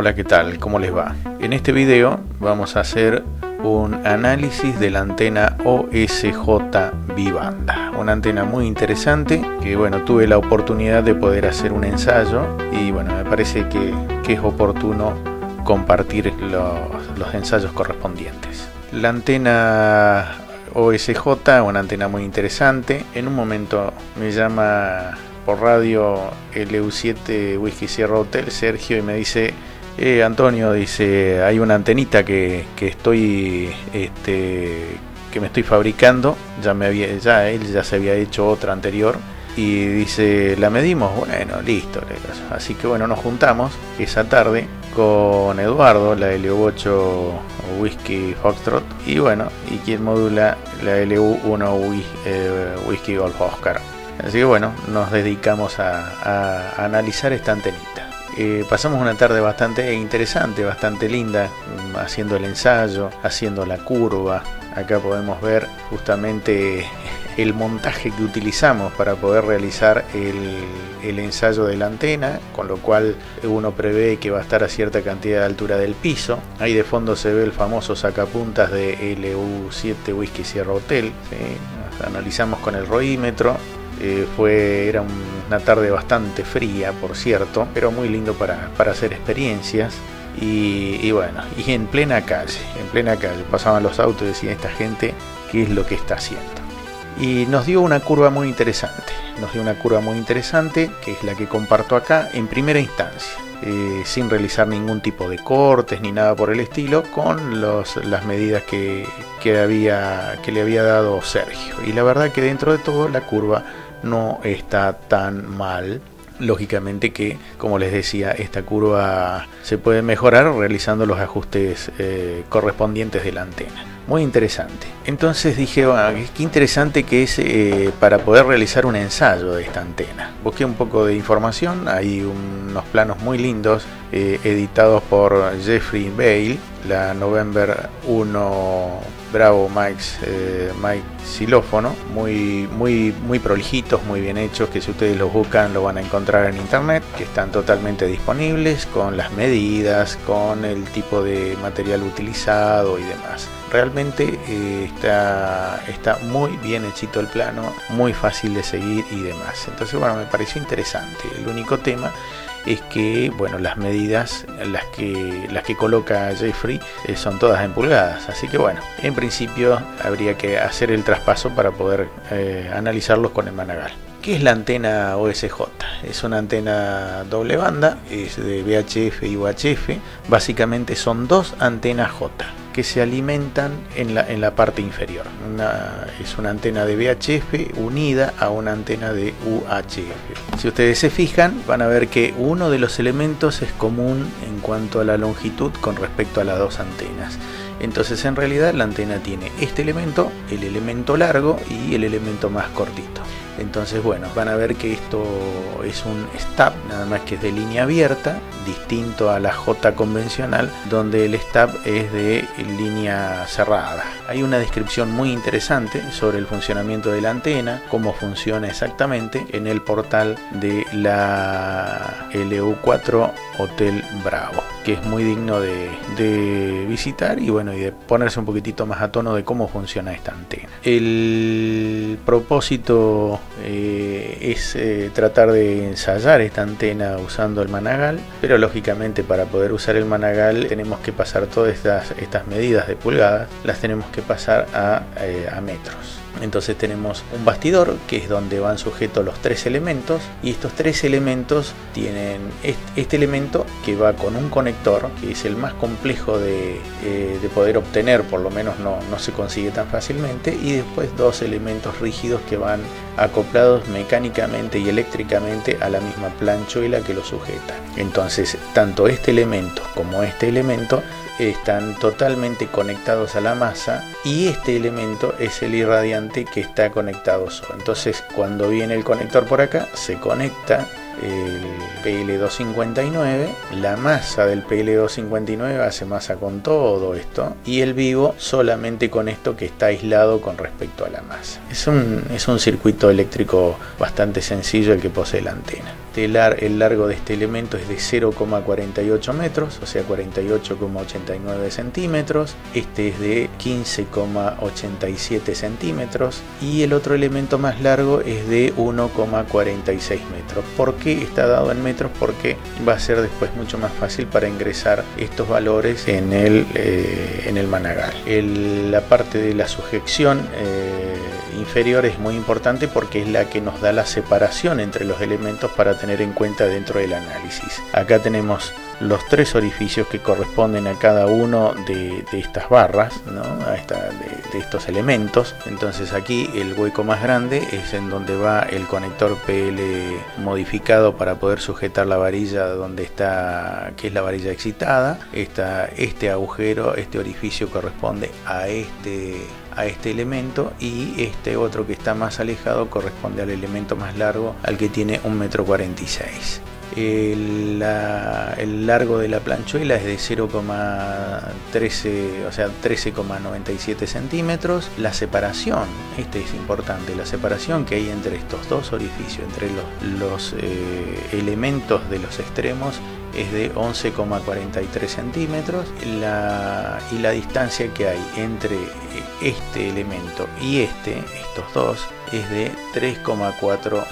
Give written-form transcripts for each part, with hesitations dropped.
Hola, ¿qué tal? ¿Cómo les va? En este video vamos a hacer un análisis de la antena OSJ Vivanda, una antena muy interesante que bueno, tuve la oportunidad de poder hacer un ensayo y bueno, me parece que es oportuno compartir los ensayos correspondientes. La antena OSJ, una antena muy interesante. En un momento me llama por radio LU7 Whisky Sierra Hotel Sergio y me dice: Antonio, dice, hay una antenita que me estoy fabricando, él ya se había hecho otra anterior y dice, ¿la medimos? Bueno, listo. Así que bueno, nos juntamos esa tarde con Eduardo, la LU8 Whisky Foxtrot, y bueno, y quien modula la LU1 Whisky Golf Oscar. Así que bueno, nos dedicamos a analizar esta antenita. Pasamos una tarde bastante interesante, bastante linda, haciendo el ensayo, haciendo la curva. Acá podemos ver justamente el montaje que utilizamos para poder realizar el ensayo de la antena, con lo cual uno prevé que va a estar a cierta cantidad de altura del piso. Ahí de fondo se ve el famoso sacapuntas de LU7 Whisky Sierra Hotel, ¿sí? Analizamos con el roímetro. Era una tarde bastante fría, por cierto, pero muy lindo para hacer experiencias. Y bueno, y en plena calle pasaban los autos y decían, esta gente, ¿qué es lo que está haciendo? Y nos dio una curva muy interesante, que es la que comparto acá en primera instancia, sin realizar ningún tipo de cortes ni nada por el estilo, con las medidas que le había dado Sergio. Y la verdad que dentro de todo la curva no está tan mal. Lógicamente que, como les decía, esta curva se puede mejorar realizando los ajustes correspondientes de la antena. Muy interesante. Entonces dije, bueno, qué interesante que es para poder realizar un ensayo de esta antena. Busqué un poco de información, hay unos planos muy lindos editados por Jeffrey Bale, la November 1 Bravo Mike xilófono, muy prolijitos, muy bien hechos, que si ustedes los buscan lo van a encontrar en internet, que están totalmente disponibles con las medidas, con el tipo de material utilizado y demás. Realmente está muy bien hechito el plano, muy fácil de seguir y demás. Entonces bueno, me pareció interesante. El único tema es que bueno, las medidas, las que coloca Jeffrey, son todas en pulgadas, así que bueno, en principio habría que hacer el traspaso para poder analizarlos con el Managal. ¿Qué es la antena OSJ? Es una antena doble banda, es de VHF y UHF. Básicamente son dos antenas J que se alimentan en la parte inferior. Es una antena de VHF unida a una antena de UHF. Si ustedes se fijan, van a ver que uno de los elementos es común en cuanto a la longitud con respecto a las dos antenas. Entonces en realidad la antena tiene este elemento, el elemento largo y el elemento más cortito. Entonces bueno, van a ver que esto es un stub, nada más que es de línea abierta, distinto a la J convencional, donde el stub es de línea cerrada. Hay una descripción muy interesante sobre el funcionamiento de la antena, cómo funciona exactamente, en el portal de la LU4 Hotel Bravo, que es muy digno de visitar y bueno, y de ponerse un poquitito más a tono de cómo funciona esta antena. El propósito es tratar de ensayar esta antena usando el Managal, pero lógicamente para poder usar el Managal tenemos que pasar todas estas medidas de pulgadas, las tenemos que pasar a metros. Entonces tenemos un bastidor, que es donde van sujetos los tres elementos, y estos tres elementos tienen este elemento que va con un conector, que es el más complejo de poder obtener, por lo menos no se consigue tan fácilmente, y después dos elementos rígidos que van acoplados mecánicamente y eléctricamente a la misma planchuela que lo sujeta. Entonces tanto este elemento como este elemento están totalmente conectados a la masa, y este elemento es el irradiante que está conectado solo. Entonces cuando viene el conector por acá, se conecta el PL259, la masa del PL259 hace masa con todo esto, y el vivo solamente con esto que está aislado con respecto a la masa. Es un circuito eléctrico bastante sencillo el que posee la antena. el largo de este elemento es de 0,48 metros, o sea 48,89 centímetros. Este es de 15,87 centímetros y el otro elemento más largo es de 1,46 metros. ¿Por qué está dado en metros? Porque va a ser después mucho más fácil para ingresar estos valores en el managal. La parte de la sujeción inferior es muy importante porque es la que nos da la separación entre los elementos para tener en cuenta dentro del análisis. Acá tenemos los tres orificios que corresponden a cada uno de estas barras, ¿no? de estos elementos. Entonces aquí el hueco más grande es en donde va el conector PL modificado para poder sujetar la varilla donde está, que es la varilla excitada. Este agujero, este orificio corresponde a este elemento, y este otro que está más alejado corresponde al elemento más largo, al que tiene 1,46 m. El largo de la planchuela es de 0,13, o sea 13,97 centímetros. La separación, este es importante, la separación que hay entre estos dos orificios, entre los elementos de los extremos, es de 11,43 centímetros, y la distancia que hay entre este elemento y estos dos, es de 3,4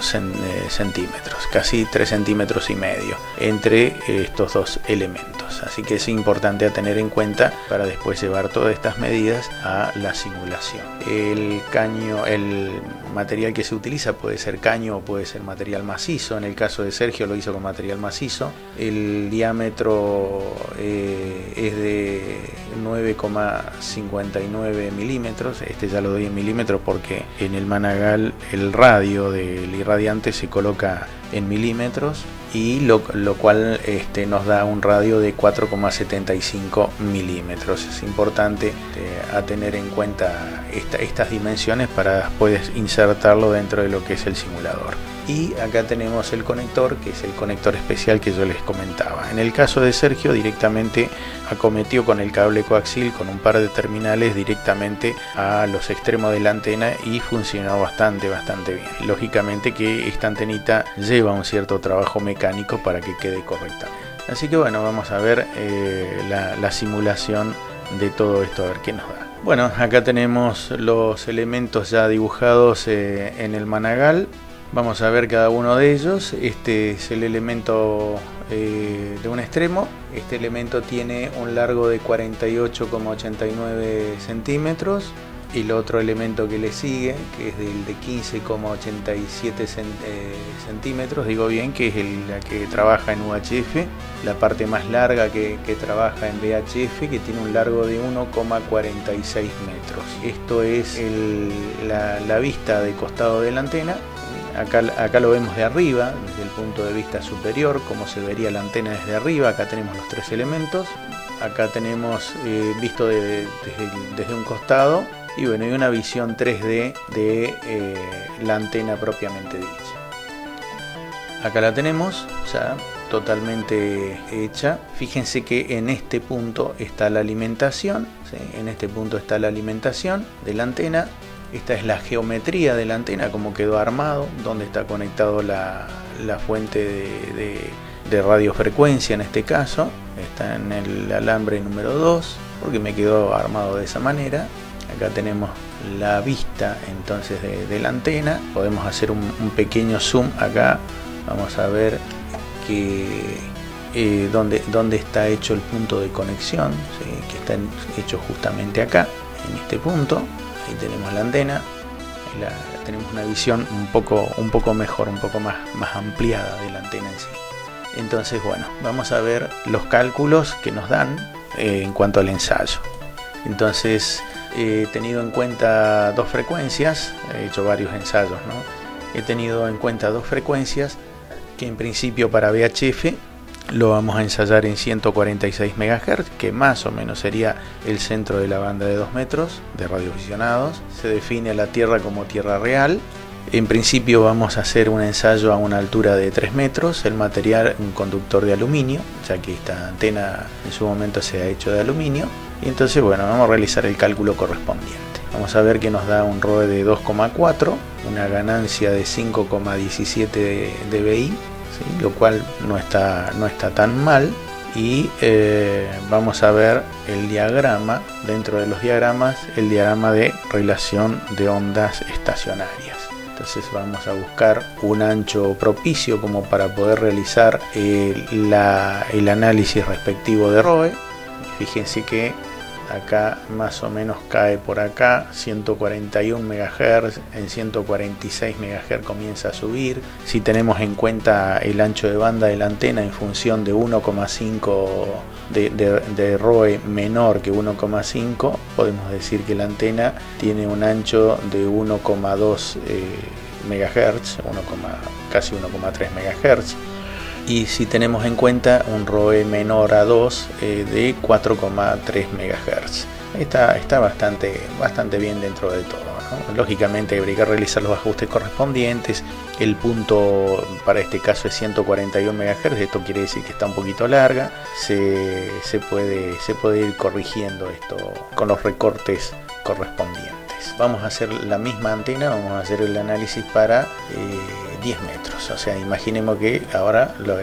centímetros, casi 3 centímetros y medio entre estos dos elementos. Así que es importante a tener en cuenta para después llevar todas estas medidas a la simulación. El material que se utiliza puede ser caño o puede ser material macizo. En el caso de Sergio lo hizo con material macizo. El diámetro es de 9,59 milímetros. Este ya lo doy en milímetros porque en el managal el radio del irradiante se coloca en milímetros, y lo cual nos da un radio de 4,75 milímetros. Es importante a tener en cuenta estas dimensiones para después insertarlo dentro de lo que es el simulador. Y acá tenemos el conector, que es el conector especial que yo les comentaba. En el caso de Sergio, directamente acometió con el cable coaxil con un par de terminales directamente a los extremos de la antena, y funcionó bastante bien. Lógicamente que esta antenita lleva un cierto trabajo mecánico para que quede correctamente. Así que bueno, vamos a ver la simulación de todo esto, a ver qué nos da. Bueno, acá tenemos los elementos ya dibujados en el managal. Vamos a ver cada uno de ellos. Este es el elemento de un extremo. Este elemento tiene un largo de 48,89 centímetros. Y el otro elemento que le sigue, que es del de 15,87 centímetros, digo bien, que es la que trabaja en UHF, la parte más larga que trabaja en VHF, que tiene un largo de 1,46 metros. Esto es la vista de costado de la antena. Acá lo vemos de arriba, desde el punto de vista superior, cómo se vería la antena desde arriba. Acá tenemos los tres elementos. Acá tenemos visto desde un costado. Y bueno, hay una visión 3D de la antena propiamente dicha. Acá la tenemos ya totalmente hecha. Fíjense que en este punto está la alimentación, ¿sí? En este punto está la alimentación de la antena. Esta es la geometría de la antena, como quedó armado, donde está conectado la fuente de radiofrecuencia en este caso. Está en el alambre número 2, porque me quedó armado de esa manera. Acá tenemos la vista entonces de la antena. Podemos hacer un pequeño zoom acá. Vamos a ver dónde está hecho el punto de conexión, ¿sí? Que está hecho justamente acá, en este punto. Ahí tenemos la antena. Tenemos una visión un poco mejor, un poco más ampliada de la antena en sí. Entonces, bueno, vamos a ver los cálculos que nos dan en cuanto al ensayo. Entonces, he tenido en cuenta dos frecuencias, he hecho varios ensayos, ¿no? He tenido en cuenta dos frecuencias que en principio para VHF lo vamos a ensayar en 146 MHz, que más o menos sería el centro de la banda de 2 metros de radioaficionados. Se define a la Tierra como tierra real. En principio vamos a hacer un ensayo a una altura de 3 metros, el material un conductor de aluminio, ya que esta antena en su momento se ha hecho de aluminio. Y entonces, bueno, vamos a realizar el cálculo correspondiente. Vamos a ver que nos da un ROE de 2,4, una ganancia de 5,17 dBi, ¿sí? Lo cual no está tan mal. Y vamos a ver el diagrama, dentro de los diagramas, el diagrama de relación de ondas estacionarias. Entonces vamos a buscar un ancho propicio como para poder realizar el análisis respectivo de ROE. Fíjense que acá más o menos cae por acá 141 MHz, en 146 MHz comienza a subir. Si tenemos en cuenta el ancho de banda de la antena en función de 1,5 de ROE menor que 1,5, podemos decir que la antena tiene un ancho de 1,2 MHz, casi 1,3 MHz. Y si tenemos en cuenta un ROE menor a 2 de 4,3 MHz. Está bastante bien dentro de todo, ¿no? Lógicamente habría que realizar los ajustes correspondientes. El punto para este caso es 141 MHz, esto quiere decir que está un poquito larga. Se puede ir corrigiendo esto con los recortes correspondientes. Vamos a hacer la misma antena, vamos a hacer el análisis para 10 metros. O sea, imaginemos que ahora lo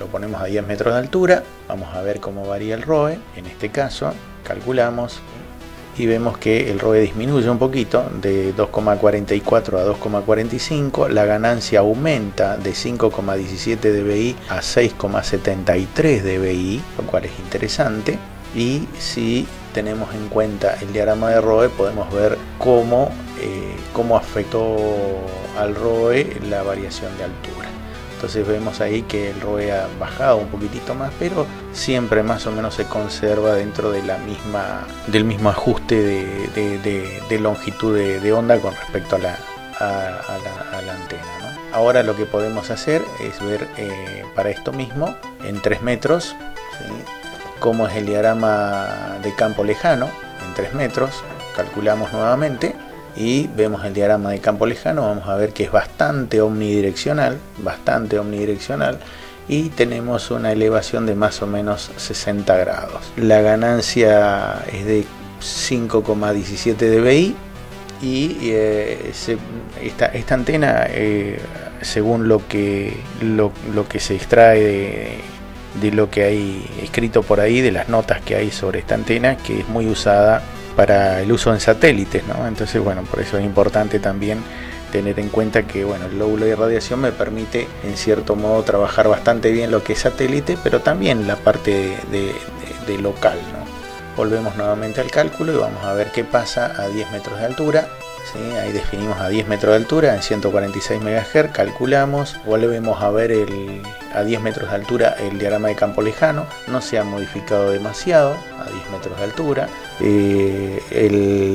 ponemos a 10 metros de altura. Vamos a ver cómo varía el ROE. En este caso, calculamos y vemos que el ROE disminuye un poquito, de 2,44 a 2,45. La ganancia aumenta de 5,17 dBi a 6,73 dBi, lo cual es interesante. Y si tenemos en cuenta el diagrama de ROE, podemos ver cómo afectó al ROE la variación de altura. Entonces vemos ahí que el ROE ha bajado un poquitito más, pero siempre más o menos se conserva dentro de del mismo ajuste de longitud de onda con respecto a la antena, ¿no? Ahora lo que podemos hacer es ver para esto mismo en 3 metros, ¿sí?, cómo es el diagrama de campo lejano en 3 metros. Calculamos nuevamente y vemos el diagrama de campo lejano. Vamos a ver que es bastante omnidireccional, y tenemos una elevación de más o menos 60 grados. La ganancia es de 5,17 dBi y esta antena, según lo que se extrae de lo que hay escrito por ahí, de las notas que hay sobre esta antena, que es muy usada para el uso en satélites, ¿no? Entonces, bueno, por eso es importante también tener en cuenta que, bueno, el lóbulo de irradiación me permite en cierto modo trabajar bastante bien lo que es satélite, pero también la parte de local, ¿no? Volvemos nuevamente al cálculo y vamos a ver qué pasa a 10 metros de altura. ¿Sí? Ahí definimos a 10 metros de altura en 146 MHz, calculamos, volvemos a ver a 10 metros de altura el diagrama de campo lejano, no se ha modificado demasiado a 10 metros de altura,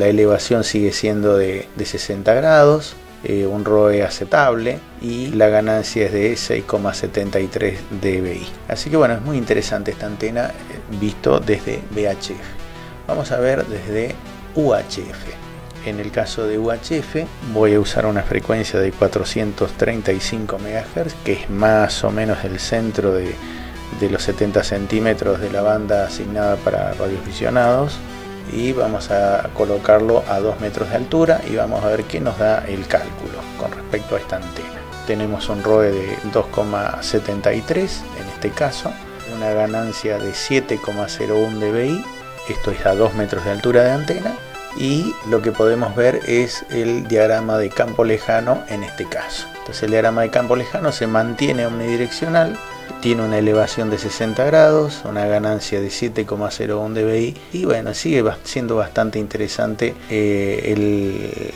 la elevación sigue siendo de 60 grados, un ROE aceptable y la ganancia es de 6,73 dBi. Así que bueno, es muy interesante esta antena visto desde VHF. Vamos a ver desde UHF. En el caso de UHF voy a usar una frecuencia de 435 MHz, que es más o menos el centro de los 70 centímetros de la banda asignada para radioaficionados, y vamos a colocarlo a 2 metros de altura y vamos a ver qué nos da el cálculo con respecto a esta antena. Tenemos un ROE de 2,73 en este caso, una ganancia de 7,01 dBi, esto es a 2 metros de altura de antena. Y lo que podemos ver es el diagrama de campo lejano en este caso. Entonces el diagrama de campo lejano se mantiene omnidireccional, tiene una elevación de 60 grados, una ganancia de 7,01 dBi y bueno, sigue siendo bastante interesante el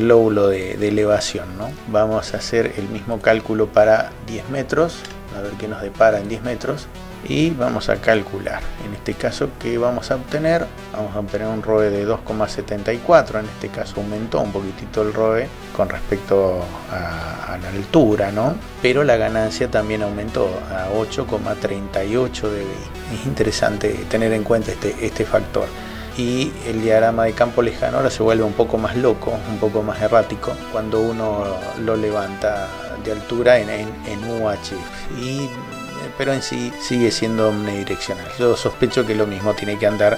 lóbulo de elevación, ¿no? Vamos a hacer el mismo cálculo para 10 metros, a ver qué nos depara en 10 metros. Y vamos a calcular, en este caso, ¿qué vamos a obtener? Vamos a obtener un ROE de 2,74, en este caso aumentó un poquitito el ROE con respecto a la altura, ¿no? Pero la ganancia también aumentó a 8,38 dBi. Es interesante tener en cuenta este factor. Y el diagrama de campo lejano ahora se vuelve un poco más loco, un poco más errático, cuando uno lo levanta de altura en UHF. Pero en sí sigue siendo omnidireccional. Yo sospecho que lo mismo tiene que andar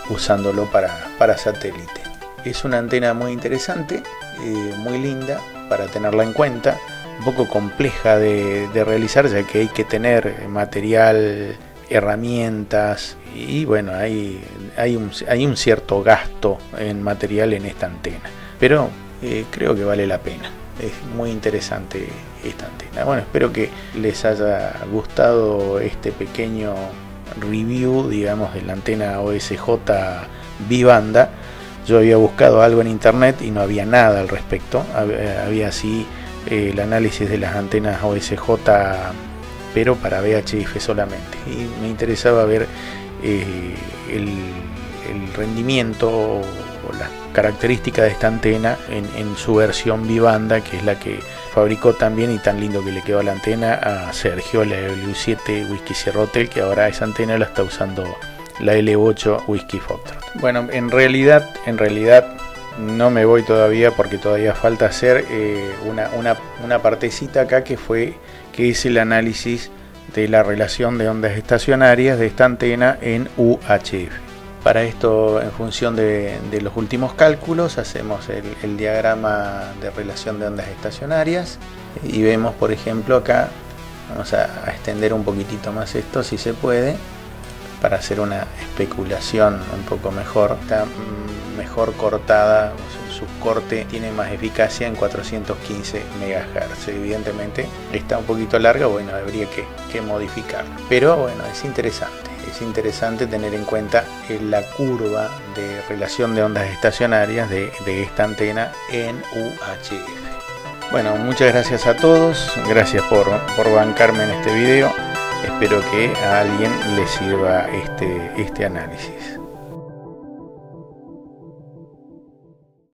usándolo para satélite. Es una antena muy interesante, muy linda para tenerla en cuenta. un poco compleja de realizar, ya que hay que tener material, herramientas, y bueno, hay un cierto gasto en material en esta antena, pero creo que vale la pena. Es muy interesante esta antena. Bueno, espero que les haya gustado este pequeño review, digamos, de la antena OSJ bibanda. Yo había buscado algo en internet y no había nada al respecto. Había así el análisis de las antenas OSJ, pero para VHF solamente, y me interesaba ver el rendimiento o las características de esta antena en su versión bibanda, que es la que fabricó también, y tan lindo que le quedó a la antena, a Sergio, la W7 Whisky Sierra Hotel, que ahora esa antena la está usando la L8 Whisky Foxtrot. Bueno, en realidad no me voy todavía, porque todavía falta hacer una partecita acá, que es el análisis de la relación de ondas estacionarias de esta antena en UHF. Para esto, en función de los últimos cálculos, hacemos el diagrama de relación de ondas estacionarias y vemos, por ejemplo, acá, vamos a extender un poquitito más esto si se puede, para hacer una especulación un poco mejor. Está mejor cortada, su corte tiene más eficacia en 415 MHz. Evidentemente está un poquito larga, bueno, habría que modificarlo, pero bueno, es interesante tener en cuenta la curva de relación de ondas estacionarias de esta antena en UHF. Bueno, muchas gracias a todos, gracias por bancarme en este video. Espero que a alguien le sirva este análisis.